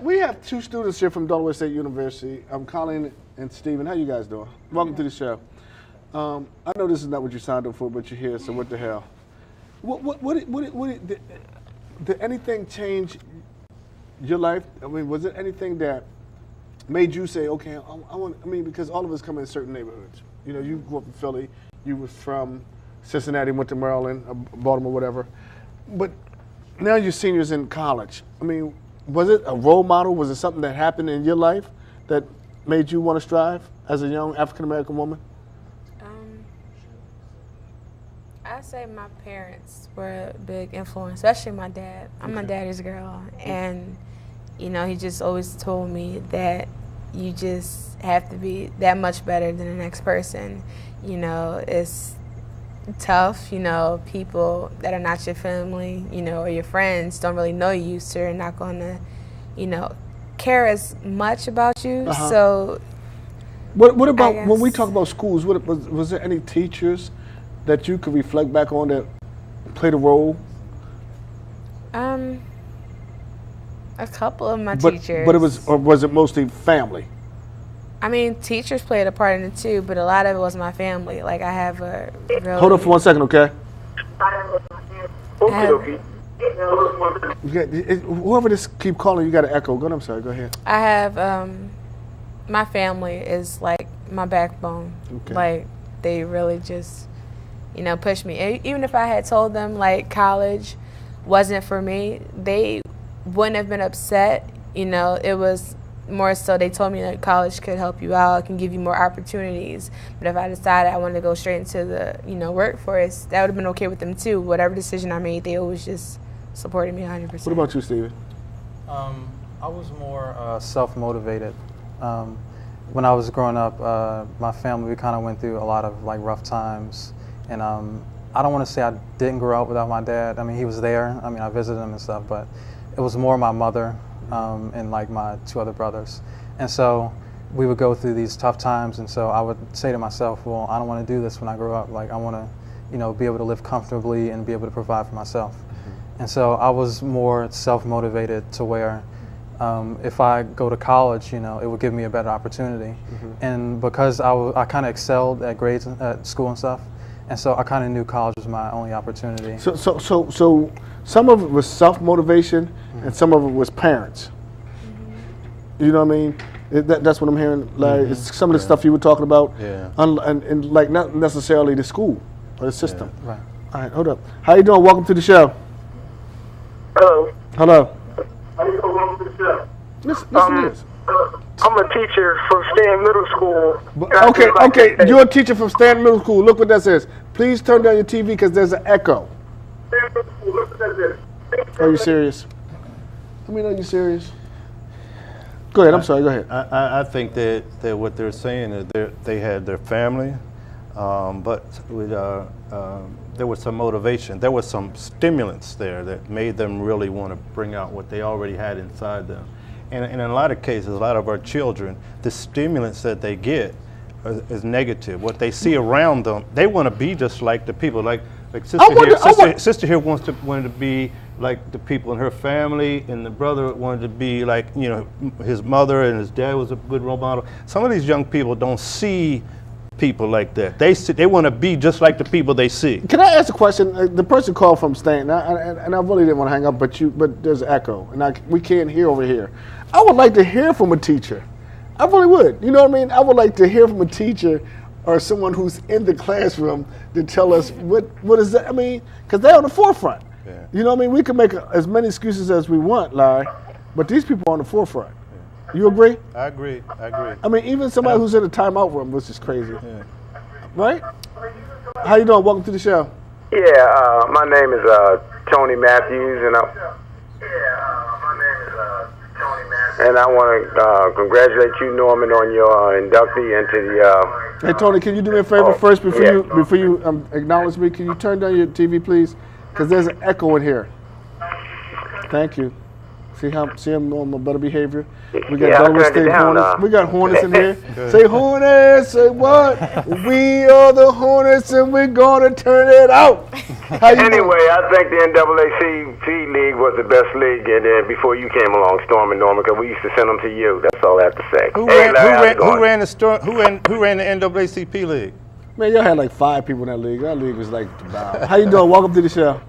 We have two students here from Delaware State University. I'm Colin and Steven. How you guys doing? Welcome to the show. I know this is not what you signed up for, but you're here, so what the hell? Did anything change your life? I mean, was it anything that made you say, okay, I want, because all of us come in certain neighborhoods. You know, you grew up in Philly, you were from Cincinnati, went to Maryland, Baltimore, whatever. But now you're seniors in college. I mean, was it a role model? Was it something that happened in your life that made you want to strive as a young African-American woman? I'd say my parents were a big influence, especially my dad. I'm my daddy's girl, and you know, he just always told me that you just have to be that much better than the next person. You know, it's tough, you know, people that are not your family, you know, or your friends don't really know you, so they're not going to, you know, care as much about you. So what about when we talk about schools, was there any teachers that you could reflect back on that played a role? A couple of my teachers. But was it mostly family? I mean, teachers played a part in it too, but a lot of it was my family. Like, I have a really... Hold on for 1 second, okay? Whoever just keep calling, you got to echo. Go ahead, I'm sorry, go ahead. I have, my family is like my backbone. Okay. Like, they really just, you know, push me. Even if I had told them, like, college wasn't for me, they wouldn't have been upset. You know, it was more so they told me that college could help you out, can give you more opportunities. But if I decided I wanted to go straight into the, you know, workforce, that would have been okay with them too. Whatever decision I made, they always just supported me 100%. What about you, Steven? I was more self-motivated. When I was growing up, my family, we kind of went through a lot of like rough times. And I don't want to say I didn't grow up without my dad. I mean, he was there. I mean, I visited him and stuff, but it was more my mother and like my two other brothers. And so we would go through these tough times, and so I would say to myself, well, I don't want to do this when I grow up. Like, I want to, you know, be able to live comfortably and be able to provide for myself. And so I was more self-motivated to where if I go to college, you know, it would give me a better opportunity. And because I kind of excelled at grades at school and stuff, and so I kind of knew college was my only opportunity. So some of it was self-motivation, and some of it was parents. You know what I mean? That's what I'm hearing. Like, it's some of the stuff you were talking about, and like not necessarily the school or the system. Right. All right, hold up. How you doing? Welcome to the show. Hello. Hello. How you doing? Welcome to the show. Listen to this. I'm a teacher from Stanton Middle School. Okay. You're a teacher from Stanton Middle School. Look what that says. Please turn down your TV because there's an echo. Are you serious? I mean, are you serious? Go ahead. I'm sorry. Go ahead. I think that what they're saying is they had their family, but there was some motivation. There was some stimulants there that made them really want to bring out what they already had inside them. And in a lot of cases, a lot of our children, the stimulants that they get is negative. What they see around them, they want to be just like the people. Like sister here wanted to be like the people in her family, and the brother wanted to be like, you know, his mother, and his dad was a good role model. Some of these young people don't see people like that. They want to be just like the people they see. Can I ask a question? The person called from Stanton, and I really didn't want to hang up, but there's echo, and we can't hear over here. I would like to hear from a teacher. I really would. You know what I mean? I would like to hear from a teacher or someone who's in the classroom to tell us what is that. I mean, because they're on the forefront. Yeah. You know what I mean? We can make as many excuses as we want, Larry, but these people are on the forefront. Yeah. You agree? I agree. I mean, even somebody who's in a timeout room, which is crazy. Yeah. Right? How you doing? Welcome to the show. Yeah, my name is Tony Matthews, and I want to congratulate you, Norman, on your inductee into the. Hey, Tony, can you do me a favor first before you acknowledge me? Can you turn down your TV, please? Because there's an echo in here. Thank you. See I'm on my better behavior. We got Delaware State Hornets. We got Hornets in here. Say Hornets. Say what? We are the Hornets, and we're gonna turn it out. Anyway, I think the NAACP league was the best league, and before you came along, Storm and Norman, because we used to send them to you. That's all I have to say. Who ran the NAACP league? Man, y'all had like 5 people in that league. That league was like about. How you doing? Welcome to the show.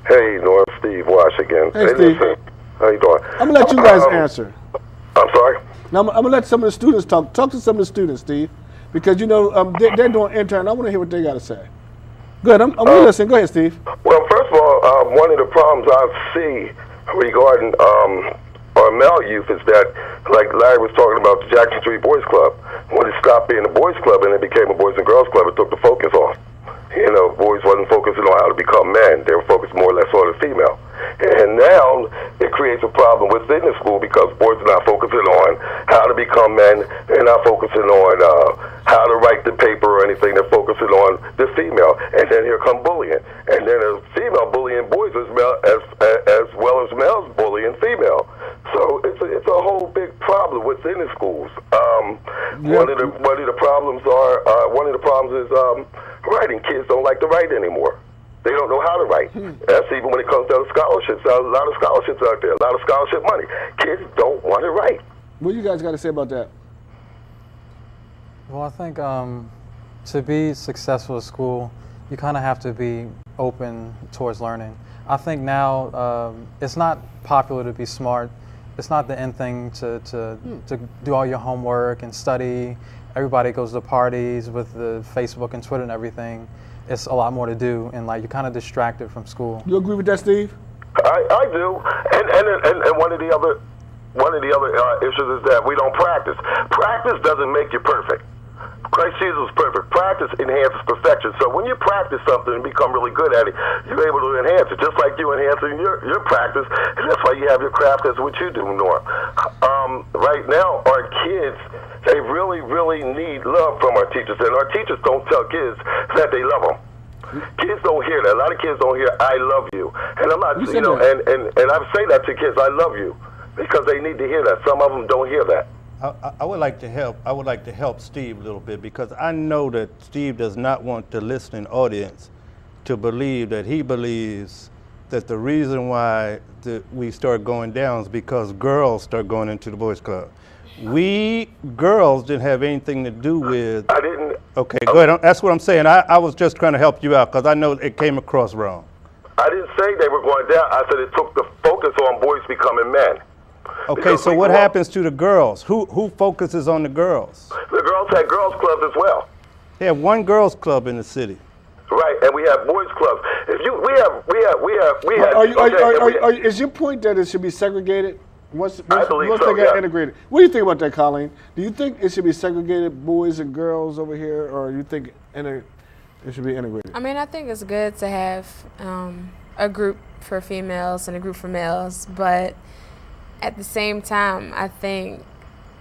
Hey, Norm, Steve Wash again. Hey, Steve. Listen, how you doing? I'm gonna let you guys answer. I'm sorry? Now I'm gonna let some of the students talk. Talk to some of the students, Steve, because you know they're doing intern. I want to hear what they got to say. Good. I'm gonna listen. Go ahead, Steve. Well, first of all, one of the problems I see regarding our male youth is that, like Larry was talking about the Jackson Street Boys Club, when it stopped being a boys club and it became a boys and girls club, it took the focus off. You know, boys wasn't focusing on how to become men. They were focused more or less on the female. And now it creates a problem within the school because boys are not focusing on how to become men. They're not focusing on how to write the paper or anything. They're focusing on the female. And then here come bullying. And then a female bullying boys as well as males bullying female. So it's a whole big problem within the schools. One of the problems is writing. Kids don't like to write anymore. They don't know how to write. That's even when it comes down to scholarships. There's a lot of scholarships out there, a lot of scholarship money. Kids don't want to write. What you guys got to say about that? Well, I think to be successful at school, you kind of have to be open towards learning. I think now it's not popular to be smart. It's not the end thing to do all your homework and study. Everybody goes to parties with the Facebook and Twitter and everything. It's a lot more to do, and like you're kind of distracted from school. You agree with that, Steve? I do, and one of the other issues is that we don't practice. Practice doesn't make you perfect. Christ Jesus was perfect. Practice enhances perfection. So when you practice something and become really good at it, you're able to enhance it, just like you enhancing your practice. And that's why you have your craft. That's what you do, Norm. Right now, our kids, they really, really need love from our teachers. And our teachers don't tell kids that they love them. Kids don't hear that. A lot of kids don't hear, I love you. And I'm not, and I say that to kids, I love you, because they need to hear that. Some of them don't hear that. I would like to help. I would like to help Steve a little bit, because I know that Steve does not want the listening audience to believe that he believes that the reason why we start going down is because girls start going into the boys club. We girls didn't have anything to do with. I didn't. Okay, go ahead. That's what I'm saying. I was just trying to help you out because I know it came across wrong. I didn't say they were going down. I said it took the focus on boys becoming men. Okay, so what happens to the girls? Who focuses on the girls? The girls had girls clubs as well. They have one girls club in the city. Right, and we have boys clubs. Is your point that it should be segregated? Once I believe they so, get yeah. integrated. What do you think about that, Colleen? Do you think it should be segregated, boys and girls over here, or you think it should be integrated? I mean, I think it's good to have a group for females and a group for males, but at the same time, I think,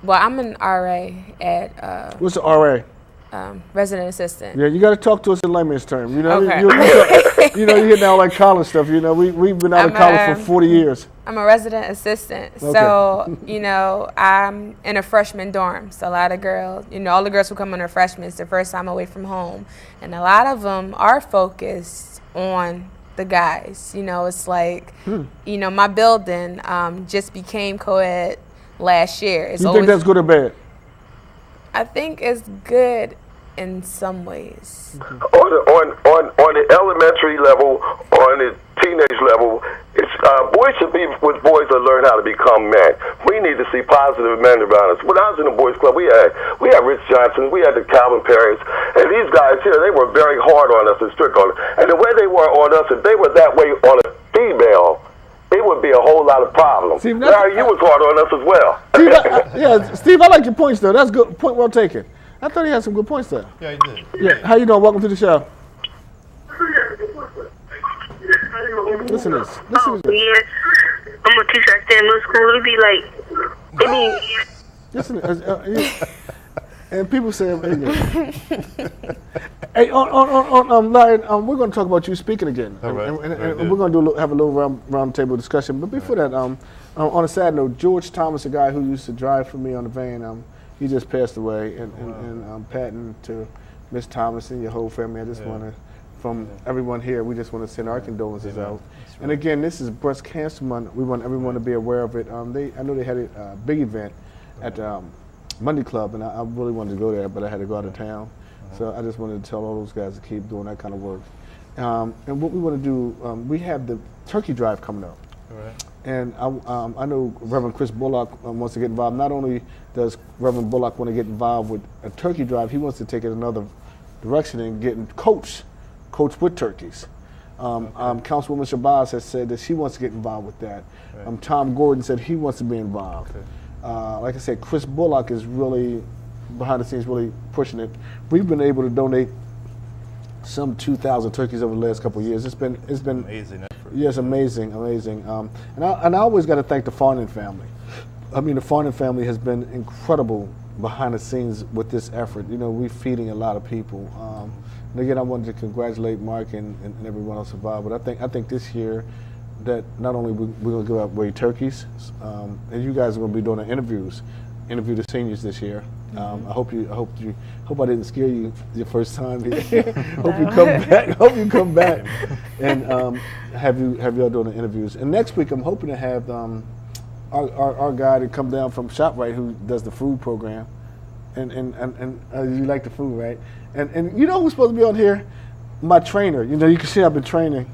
well, I'm an RA at what's the RA? Resident assistant. Yeah, you got to talk to us in layman's terms. You know, Okay. you hear now like college stuff. You know, we've been out of college for 40 years. I'm a resident assistant, Okay. so I'm in a freshman dorm. So a lot of girls, all the girls who come in are freshmen. It's their first time away from home, and a lot of them are focused on the guys. It's like, my building just became co-ed last year. You think that's good or bad? I think it's good in some ways. On the elementary level, on the teenage level, it's boys should be with boys that learn how to become men. We need to see positive men around us. When I was in the boys club, we had Rich Johnson, we had the Calvin Perrys, and these guys here, they were very hard on us and strict on us. And the way they were on us, if they were that way on a female, it would be a whole lot of problems. Steve, Larry, you was hard on us as well. Steve, I like your points though. That's good. Point well taken. I thought he had some good points there. Yeah, he did. Yeah. How you doing? Welcome to the show. Listen to this. Yeah, I'm a teacher at that middle school. It'd be like, and people say, hey, on Larry, we're going to talk about you speaking again. All right. And we're going to have a little round table discussion. But before that, on a sad note, George Thomas, a guy who used to drive for me on the van, he just passed away. And Patton to Miss Thomas and your whole family, I just want to from everyone here, we just want to send our condolences out. And again, this is Breast Cancer Month. We want everyone to be aware of it. I know they had a big event at Monday Club, and I really wanted to go there, but I had to go out of town. So I just wanted to tell all those guys to keep doing that kind of work. And what we want to do, we have the turkey drive coming up. Right. And I know Reverend Chris Bullock wants to get involved. Not only does Reverend Bullock want to get involved with a turkey drive, he wants to take it another direction and getting coach with turkeys. Councilwoman Shabazz has said that she wants to get involved with that. Right. Tom Gordon said he wants to be involved. Okay. Like I said, Chris Bullock is really behind the scenes, really pushing it. We've been able to donate some 2,000 turkeys over the last couple of years. It's been amazing effort. Yes, amazing. And I always got to thank the Farnan family. I mean, the Farnan family has been incredible behind the scenes with this effort. You know, we're feeding a lot of people. And again, I wanted to congratulate Mark and everyone else involved. But I think this year that not only we're going to give away turkeys, and you guys are going to be doing interview the seniors this year. I hope I didn't scare you your first time here. Hope you come back and have y'all doing the interviews. And next week I'm hoping to have our guy to come down from ShopRite who does the food program. And you like the food, right? And you know who's supposed to be on here? My trainer. You know, you can see I've been training.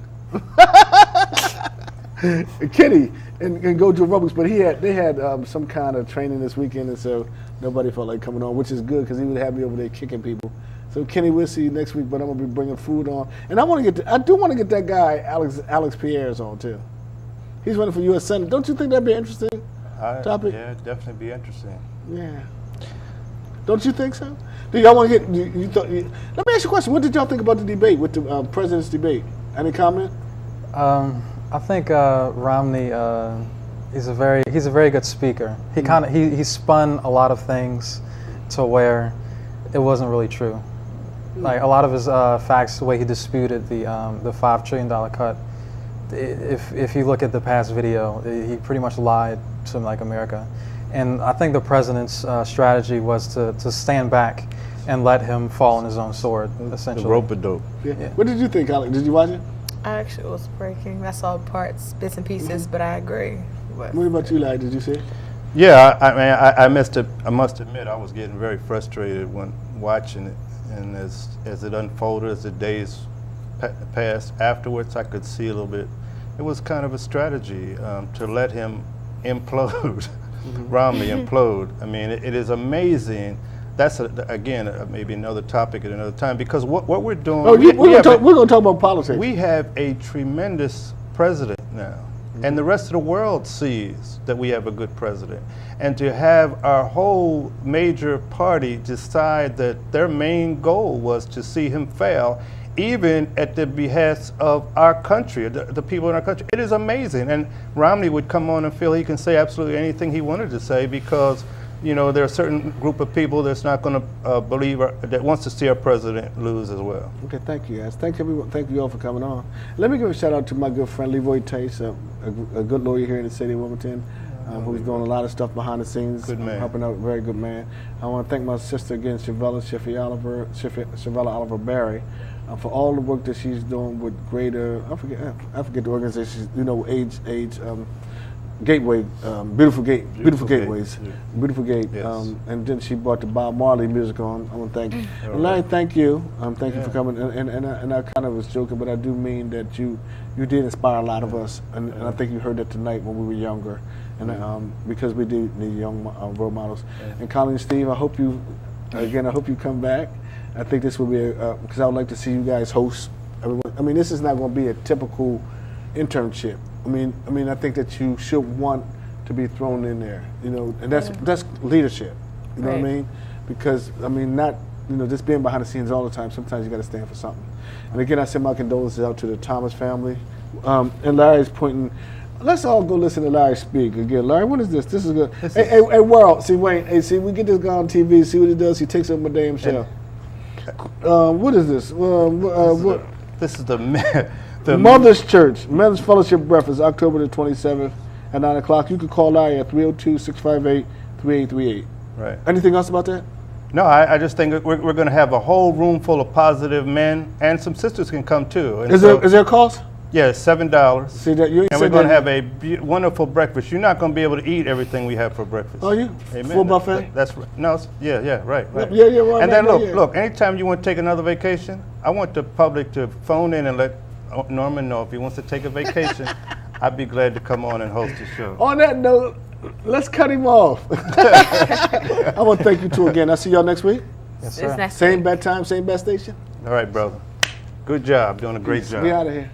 Kenny and go to aerobics, but they had some kind of training this weekend, and so nobody felt like coming on, which is good because he would have me over there kicking people. So Kenny, we'll see you next week, but I'm gonna be bringing food on, and I do want to get that guy Alex Pierre's on too. He's running for U.S. Senate. Don't you think that'd be an interesting topic? Yeah, definitely be interesting. Yeah. Don't you think so? Do y'all want to get? Let me ask you a question. What did y'all think about the debate with the president's debate? Any comment? I think Romney he's a very good speaker. He spun a lot of things to where it wasn't really true. Like a lot of his facts, the way he disputed the $5 trillion cut. If you look at the past video, he pretty much lied to like America. And I think the president's strategy was to stand back and let him fall on his own sword, essentially. The rope-a-dope. Yeah. What did you think, Alex? Did you watch it? I actually was breaking. I saw parts, bits and pieces, but I agree. What about you, Larry? Did you see it? Yeah, I must admit I was getting very frustrated when watching it, and as it unfolded, as the days passed afterwards, I could see a little bit. It was kind of a strategy to let him implode, Romney implode. I mean, it is amazing. That's again maybe another topic at another time, because what we're doing. Oh, we're going to talk about politics. We have a tremendous president now, and the rest of the world sees that we have a good president. And to have our whole major party decide that their main goal was to see him fail, even at the behest of our country, the people in our country, it is amazing. And Romney would come on and feel he can say absolutely anything he wanted to say because, you know, there are a certain group of people that's not going to believe that wants to see our president lose as well. Okay, thank you guys. Thank everyone. Thank you all for coming on. Let me give a shout out to my good friend Leroy Tace, a good lawyer here in the city of Wilmington, who's doing a lot of stuff behind the scenes, good man. helping out. Very good man. I want to thank my sister again, Shavella Oliver Barry, for all the work that she's doing with Greater. I forget the organization. You know, Gateway, Beautiful Gateways, yeah. Beautiful Gate, Yes. and then she brought the Bob Marley music on. I want to thank and Larry. Thank you, thank you for coming. And I kind of was joking, but I do mean that you did inspire a lot of us, and I think you heard that tonight when we were younger, and because we do need young role models. Yeah. And Colin and Steve, I hope you come back. I think this will be because I would like to see you guys host everyone. I mean, this is not going to be a typical internship. I mean, I think that you should want to be thrown in there, you know, and that's leadership, you know what I mean? Because I mean, not, you know, just being behind the scenes all the time. Sometimes you got to stand for something. And again, I send my condolences out to the Thomas family. And Larry's pointing. Let's all go listen to Larry speak again. Larry, what is this? This is good. Hey, world. See, Wayne. Hey, see, we get this guy on TV. See what he does. He takes up my damn show. What is this? This is the Mother's Church, Men's Fellowship Breakfast, October the 27th at 9 o'clock. You can call Larry at 302-658-3838. Right. Anything else about that? No, I just think we're going to have a whole room full of positive men, and some sisters can come too. And Is there a cost? Yeah, $7. See that you ain't And we're said going to that. have a wonderful breakfast. You're not going to be able to eat everything we have for breakfast. Oh, you? Amen. Full buffet? That's right. No, yeah, right. Yeah, right. And then right, look, anytime you want to take another vacation, I want the public to phone in and let Norman know if he wants to take a vacation. I'd be glad to come on and host the show. On that note, let's cut him off. I want to thank you two again. I'll see y'all next week. Yes, It's sir. next Same week. bad time, same bad station. All right, brother. Good job. Doing a great job. We out of here.